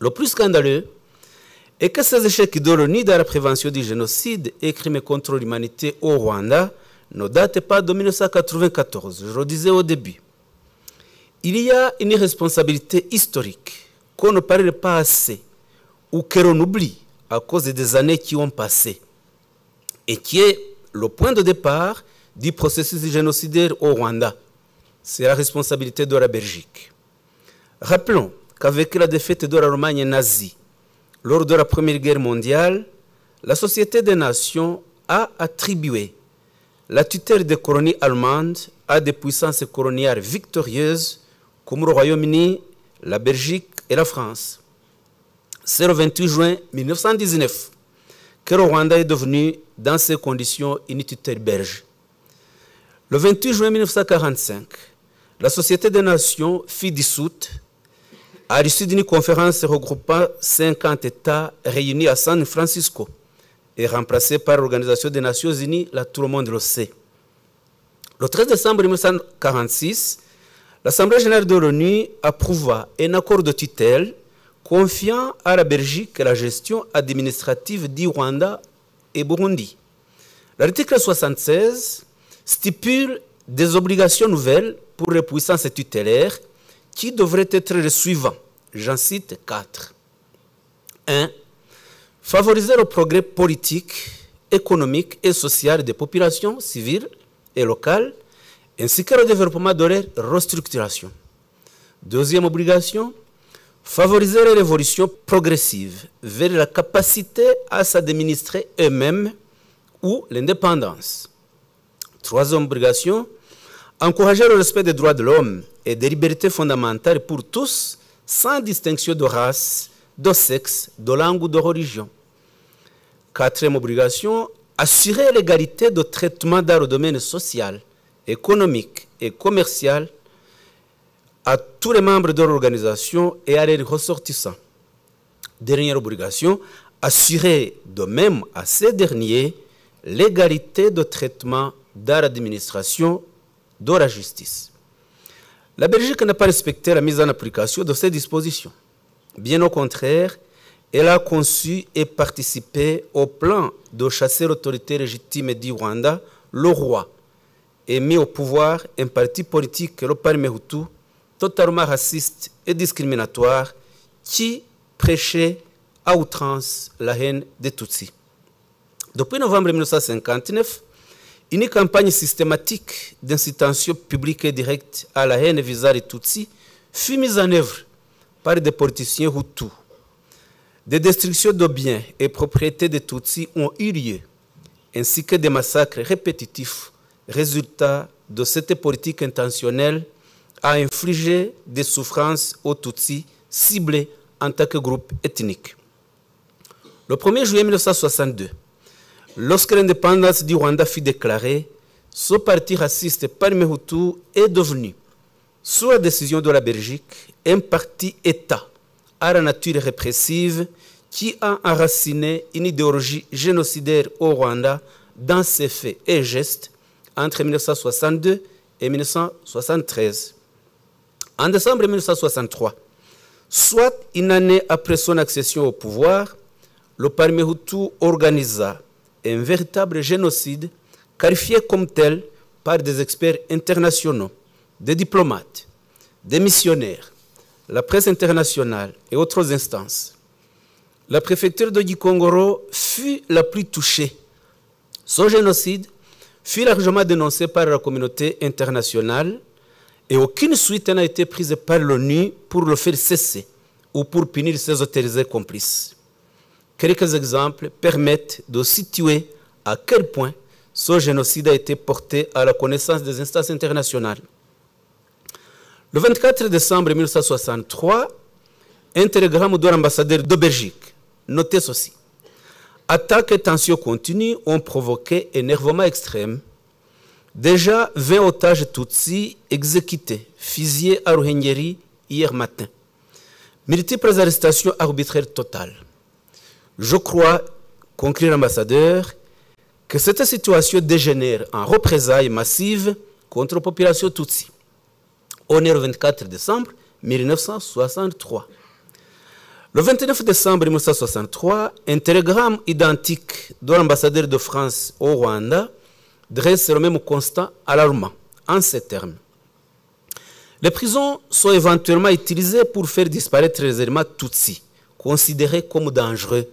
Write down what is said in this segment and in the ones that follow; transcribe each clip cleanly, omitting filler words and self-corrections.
Le plus scandaleux est que ces échecs de l'ONU dans la prévention du génocide et crimes contre l'humanité au Rwanda ne datent pas de 1994, je le disais au début. Il y a une responsabilité historique qu'on ne parle pas assez ou que l'on oublie à cause des années qui ont passé et qui est le point de départ du processus génocidaire au Rwanda. C'est la responsabilité de la Belgique. Rappelons qu'avec la défaite de l'Allemagne nazie lors de la Première Guerre mondiale, la Société des Nations a attribué la tutelle des colonies allemandes à des puissances coloniales victorieuses comme le Royaume-Uni, la Belgique et la France. C'est le 28 juin 1919 que le Rwanda est devenu, dans ces conditions, une tutelle belge. Le 28 juin 1945, la Société des Nations fut dissoute à l'issue d'une conférence regroupant 50 États réunis à San Francisco et remplacée par l'Organisation des Nations Unies, là tout le monde le sait. Le 13 décembre 1946, l'Assemblée générale de l'ONU approuva un accord de tutelle confiant à la Belgique la gestion administrative du Rwanda et Burundi. L'article 76 stipule des obligations nouvelles pour les puissances tutélaires qui devraient être les suivants. J'en cite 4. 1. Favoriser le progrès politique, économique et social des populations civiles et locales, ainsi que le développement de leur restructuration. Deuxième obligation, favoriser les révolutions progressives vers la capacité à s'administrer eux-mêmes ou l'indépendance. Troisième obligation, encourager le respect des droits de l'homme et des libertés fondamentales pour tous, sans distinction de race, de sexe, de langue ou de religion. Quatrième obligation, assurer l'égalité de traitement dans le domaine social, économique et commercial à tous les membres de l'organisation et à leurs ressortissants. Dernière obligation, assurer de même à ces derniers l'égalité de traitement dans l'administration de la justice. La Belgique n'a pas respecté la mise en application de ces dispositions. Bien au contraire, elle a conçu et participé au plan de chasser l'autorité légitime du Rwanda, le roi, et mis au pouvoir un parti politique, le Parti Hutu, totalement raciste et discriminatoire, qui prêchait à outrance la haine des Tutsis. Depuis novembre 1959, une campagne systématique d'incitation publique et directe à la haine visant les Tutsis fut mise en œuvre par des politiciens Hutus. Des destructions de biens et propriétés des Tutsis ont eu lieu, ainsi que des massacres répétitifs, résultat de cette politique intentionnelle à infliger des souffrances aux Tutsis ciblés en tant que groupe ethnique. Le 1er juillet 1962, lorsque l'indépendance du Rwanda fut déclarée, ce parti raciste Parti Hutu est devenu, sous la décision de la Belgique, un parti État à la nature répressive qui a enraciné une idéologie génocidaire au Rwanda dans ses faits et gestes entre 1962 et 1973. En décembre 1963, soit une année après son accession au pouvoir, le Parti Hutu organisa un véritable génocide qualifié comme tel par des experts internationaux, des diplomates, des missionnaires, la presse internationale et autres instances. La préfecture de Gikongoro fut la plus touchée. Ce génocide fut largement dénoncé par la communauté internationale et aucune suite n'a été prise par l'ONU pour le faire cesser ou pour punir ses autorisés complices. Quelques exemples permettent de situer à quel point ce génocide a été porté à la connaissance des instances internationales. Le 24 décembre 1963, un télégramme de l'ambassadeur de Belgique notait ceci. Attaques et tensions continues ont provoqué un énervement extrême. Déjà 20 otages Tutsis exécutés, fusillés à Ruhengeri hier matin. Multiples arrestations arbitraires totales. Je crois, conclut l'ambassadeur, que cette situation dégénère en représailles massives contre la population Tutsi. On est le 24 décembre 1963. Le 29 décembre 1963, un télégramme identique de l'ambassadeur de France au Rwanda dresse le même constat alarmant en ces termes. Les prisons sont éventuellement utilisées pour faire disparaître les éléments Tutsis, considérés comme dangereux,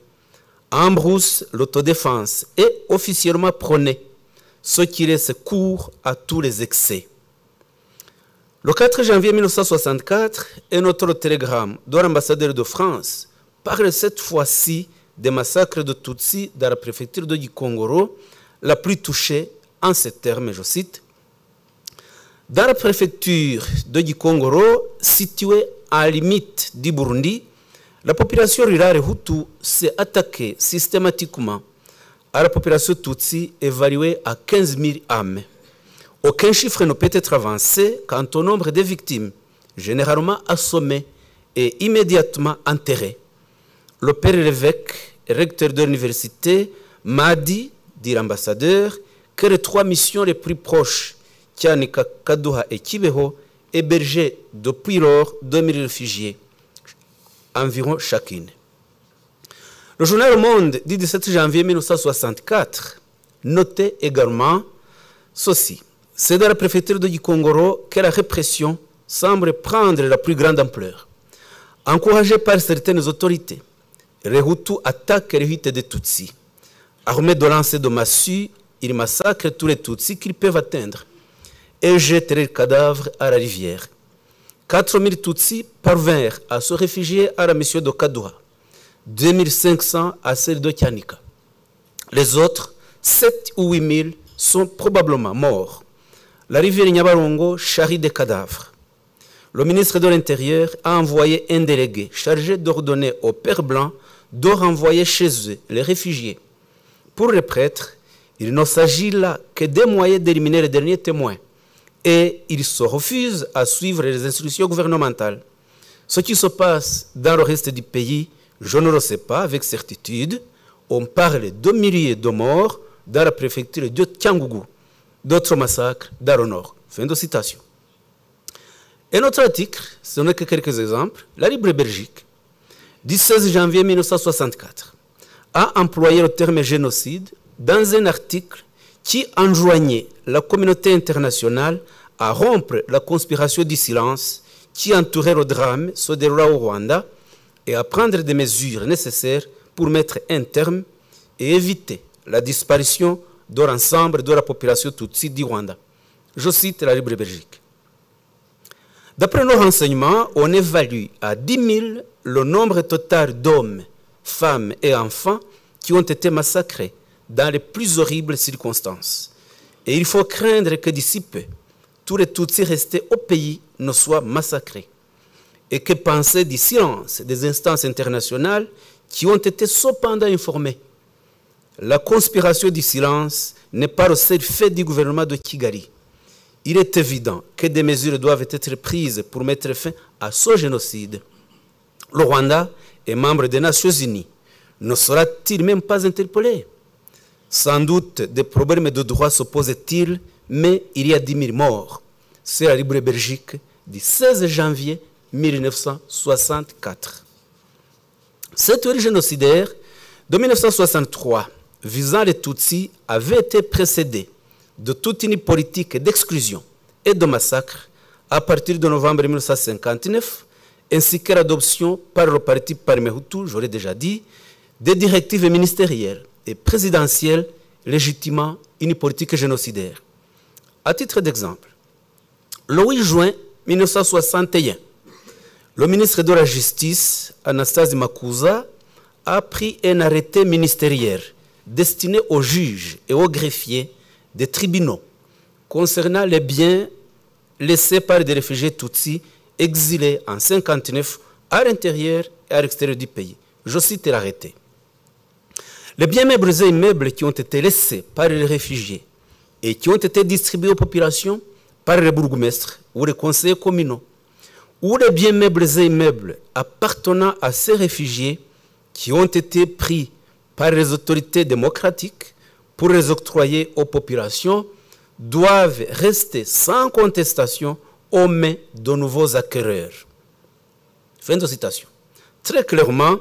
embroussent l'autodéfense et officiellement prônés, ce qui laisse cours à tous les excès. Le 4 janvier 1964, un autre télégramme de l'ambassadeur de France parle cette fois-ci des massacres de Tutsis dans la préfecture de Gikongoro, la plus touchée en ces termes, je cite, « Dans la préfecture de Gikongoro, située à la limite du Burundi, la population rurale Hutu s'est attaquée systématiquement à la population Tutsi évaluée à 15 000 âmes. Aucun chiffre ne peut être avancé quant au nombre de victimes, généralement assommées et immédiatement enterrées. Le père l'évêque, recteur de l'université, m'a dit l'ambassadeur, que les 3 missions les plus proches, Kianika, Kaduha et Kibeho, hébergeaient depuis lors 2000 réfugiés, environ chacune. Le journal Le Monde du 17 janvier 1964 notait également ceci. C'est dans la préfecture de Gikongoro que la répression semble prendre la plus grande ampleur. Encouragés par certaines autorités, les Hutus attaquent les huttes des Tutsis. Armés de lancers de massues, ils massacrent tous les Tutsis qu'ils peuvent atteindre et jettent leurs cadavres à la rivière. 4000 Tutsis parvinrent à se réfugier à la mission de Kaduha, 2500 à celle de Kianika. Les autres, 7 ou 8000, sont probablement morts. La rivière Nyabarongo charrie des cadavres. Le ministre de l'Intérieur a envoyé un délégué chargé d'ordonner aux Pères Blancs de renvoyer chez eux les réfugiés. Pour les prêtres, il ne s'agit là que des moyens d'éliminer les derniers témoins et ils se refusent à suivre les instructions gouvernementales. Ce qui se passe dans le reste du pays, je ne le sais pas avec certitude. On parle de milliers de morts dans la préfecture de Tiangougou, d'autres massacres dans le nord. Fin de citation. Un autre article, ce n'est que quelques exemples, la Libre Belgique, du 16 janvier 1964, a employé le terme génocide dans un article qui enjoignait la communauté internationale à rompre la conspiration du silence qui entourait le drame se déroulant au Rwanda et à prendre des mesures nécessaires pour mettre un terme et éviter la disparition de l'ensemble de la population Tutsi du Rwanda. Je cite la Libre Belgique. D'après nos renseignements, on évalue à 10 000 le nombre total d'hommes, femmes et enfants qui ont été massacrés dans les plus horribles circonstances. Et il faut craindre que d'ici peu, tous les Tutsis restés au pays ne soient massacrés. Et que penser du silence des instances internationales qui ont été cependant informées? La conspiration du silence n'est pas le seul fait du gouvernement de Kigali. Il est évident que des mesures doivent être prises pour mettre fin à ce génocide. Le Rwanda est membre des Nations Unies. Ne sera-t-il même pas interpellé? Sans doute des problèmes de droit se posent-ils, mais il y a 10 000 morts. C'est la Libre Belgique du 16 janvier 1964. Cette théorie génocidaire de 1963 visant les Tutsis avait été précédée de toute une politique d'exclusion et de massacre à partir de novembre 1959, ainsi que l'adoption par le parti Parti Hutu, j'aurais déjà dit, des directives ministérielles et présidentielles légitimant une politique génocidaire. À titre d'exemple, le 8 juin 1961, le ministre de la Justice, Anastase Makuza, a pris un arrêté ministériel destiné aux juges et aux greffiers des tribunaux concernant les biens laissés par des réfugiés Tutsis exilés en 1959 à l'intérieur et à l'extérieur du pays. Je cite l'arrêté. Les biens meubles et immeubles qui ont été laissés par les réfugiés et qui ont été distribués aux populations par les bourgmestres ou les conseillers communaux, ou les biens meubles et immeubles appartenant à ces réfugiés qui ont été pris par les autorités démocratiques pour les octroyer aux populations, doivent rester sans contestation aux mains de nouveaux acquéreurs. Fin de citation. Très clairement,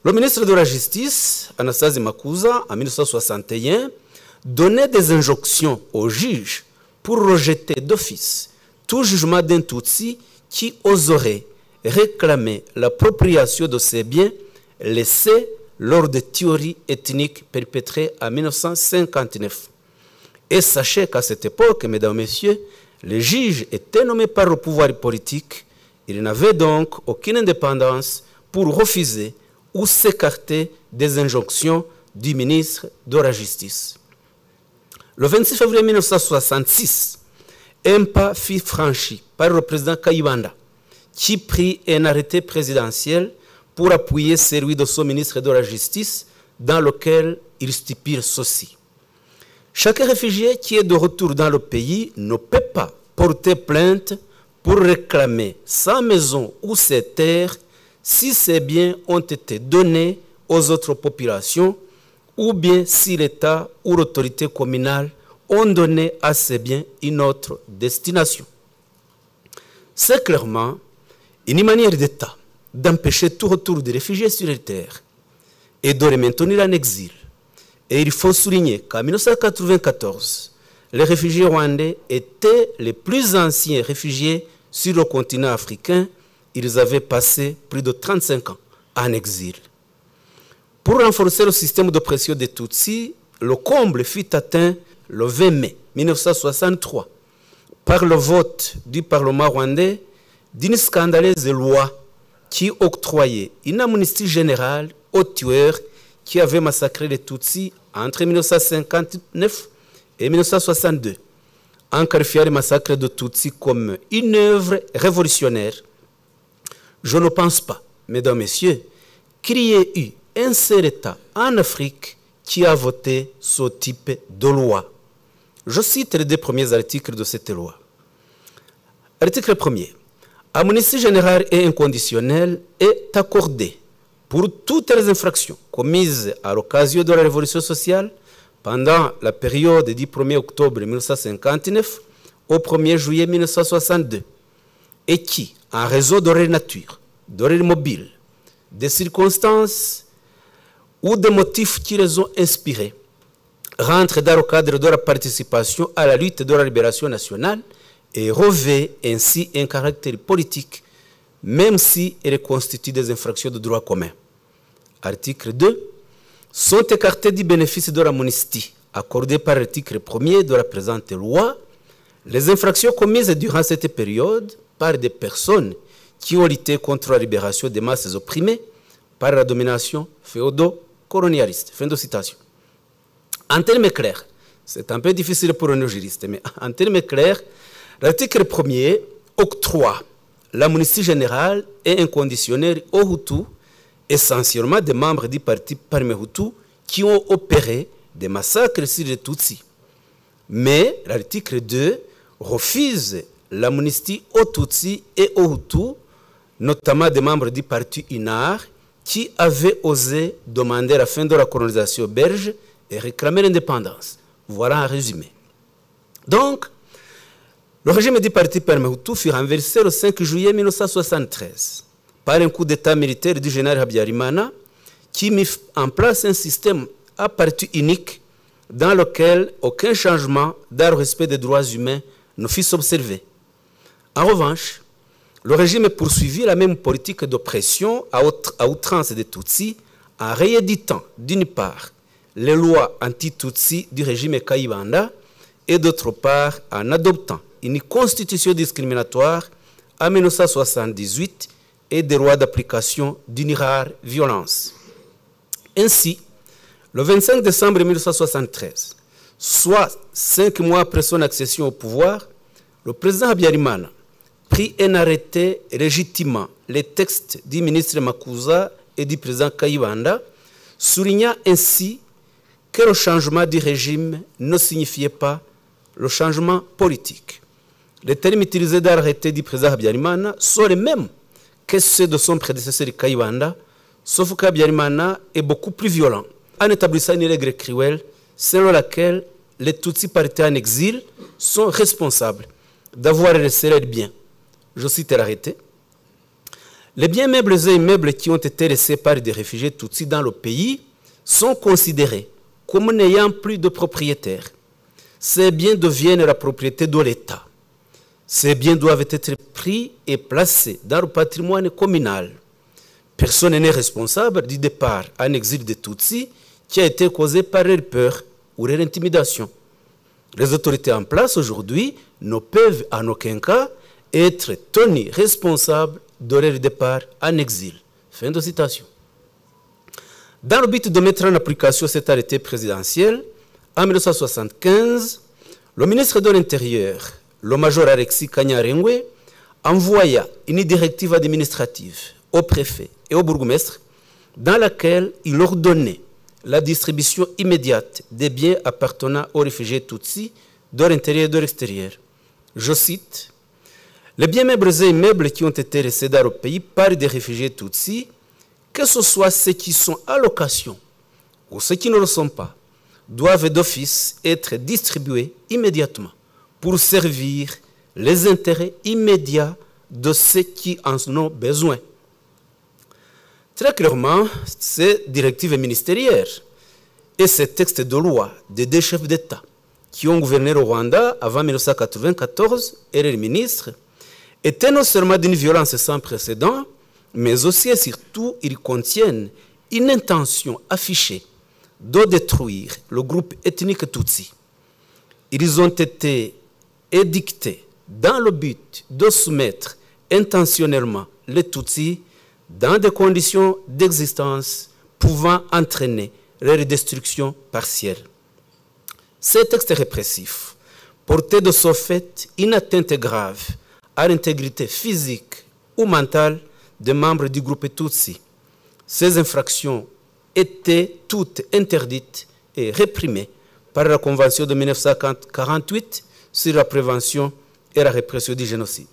le ministre de la Justice, Anastase Makuza, en 1961, donnait des injonctions aux juges pour rejeter d'office tout jugement d'un Tutsi qui oserait réclamer l'appropriation de ses biens laissés lors des tueries ethniques perpétrées en 1959. Et sachez qu'à cette époque, mesdames et messieurs, les juges étaient nommés par le pouvoir politique. Ils n'avaient donc aucune indépendance pour refuser ou s'écarter des injonctions du ministre de la Justice. Le 26 février 1966, un pas fut franchi par le président Kayibanda, qui prit un arrêté présidentiel pour appuyer celui de son ministre de la Justice, dans lequel il stipule ceci. Chaque réfugié qui est de retour dans le pays ne peut pas porter plainte pour réclamer sa maison ou ses terres si ces biens ont été donnés aux autres populations ou bien si l'État ou l'autorité communale ont donné à ces biens une autre destination. C'est clairement une manière d'État d'empêcher tout retour des réfugiés sur les terres et de les maintenir en exil. Et il faut souligner qu'en 1994, les réfugiés rwandais étaient les plus anciens réfugiés sur le continent africain. Ils avaient passé plus de 35 ans en exil. Pour renforcer le système d'oppression des Tutsis, le comble fut atteint le 20 mai 1963 par le vote du Parlement rwandais d'une scandaleuse loi qui octroyait une amnistie générale aux tueurs qui avaient massacré les Tutsis entre 1959 et 1962, en qualifiant le massacre de Tutsis comme une œuvre révolutionnaire. Je ne pense pas, mesdames, messieurs, qu'il y ait eu un seul État en Afrique qui a voté ce type de loi. Je cite les deux premiers articles de cette loi. Article 1er. Amnistie générale et inconditionnelle est accordée pour toutes les infractions commises à l'occasion de la révolution sociale pendant la période du 1er octobre 1959 au 1er juillet 1962 et qui, en raison de leur nature, de leur mobile, des circonstances ou des motifs qui les ont inspirés, rentrent dans le cadre de la participation à la lutte de la libération nationale et revêt ainsi un caractère politique, même si elle constitue des infractions de droit commun. Article 2. Sont écartés du bénéfice de l'amnistie accordée par l'article 1er de la présente loi les infractions commises durant cette période par des personnes qui ont lutté contre la libération des masses opprimées par la domination féodo-colonialiste. Fin de citation. En termes clairs, c'est un peu difficile pour nos juristes, mais en termes clairs, l'article 1er octroie l'amnistie générale et inconditionnelle aux Hutus, essentiellement des membres du parti Parme Hutu qui ont opéré des massacres sur les Tutsis. Mais l'article 2 refuse l'amnistie aux Tutsis et aux Hutus, notamment des membres du parti UNAR qui avaient osé demander la fin de la colonisation belge et réclamer l'indépendance. Voilà un résumé. Donc, le régime du parti Parme Hutu fut renversé le 5 juillet 1973 par un coup d'état militaire du général Habyarimana qui mit en place un système à parti unique dans lequel aucun changement dans le respect des droits humains ne fut observé. En revanche, le régime poursuivit la même politique d'oppression à outrance des Tutsis en rééditant d'une part les lois anti-Tutsis du régime Kayibanda et d'autre part en adoptant une constitution discriminatoire en 1978 et des lois d'application d'une rare violence. Ainsi, le 25 décembre 1973, soit 5 mois après son accession au pouvoir, le président Habyarimana prit un arrêté légitimant les textes du ministre Makuza et du président Kayibanda, soulignant ainsi que le changement du régime ne signifiait pas le changement politique. Les termes utilisés dans l'arrêté du président Habyarimana sont les mêmes que ceux de son prédécesseur Kayibanda, sauf qu'Habyarimana est beaucoup plus violent, en établissant une règle cruelle selon laquelle les Tutsis partis en exil sont responsables d'avoir laissé leurs biens. Je cite l'arrêté. Les biens meubles et immeubles qui ont été laissés par des réfugiés Tutsis dans le pays sont considérés comme n'ayant plus de propriétaires. Ces biens deviennent la propriété de l'État. Ces biens doivent être pris et placés dans le patrimoine communal. Personne n'est responsable du départ en exil des Tutsis qui a été causé par leur peur ou leur intimidation. Les autorités en place aujourd'hui ne peuvent en aucun cas être tenues responsables de leur départ en exil. Fin de citation. Dans le but de mettre en application cet arrêté présidentiel, en 1975, le ministre de l'Intérieur, le major Alexis Kanyarengwe, envoya une directive administrative au préfet et au bourgmestre dans laquelle il ordonnait la distribution immédiate des biens appartenant aux réfugiés Tutsis de l'intérieur et de l'extérieur. Je cite, « Les biens meubles et immeubles qui ont été laissés dans le pays par des réfugiés Tutsis, que ce soit ceux qui sont à location ou ceux qui ne le sont pas, doivent d'office être distribués immédiatement pour servir les intérêts immédiats de ceux qui en ont besoin. » Très clairement, ces directives ministérielles et ces textes de loi des deux chefs d'État qui ont gouverné le Rwanda avant 1994 et les ministres étaient non seulement d'une violence sans précédent, mais aussi et surtout ils contiennent une intention affichée de détruire le groupe ethnique Tutsi. Ils ont été édictés dans le but de soumettre intentionnellement les Tutsis dans des conditions d'existence pouvant entraîner leur destruction partielle. Ces textes répressifs portaient de ce fait une atteinte grave à l'intégrité physique ou mentale des membres du groupe Tutsi. Ces infractions étaient toutes interdites et réprimées par la Convention de 1948 sur la prévention et la répression du génocide.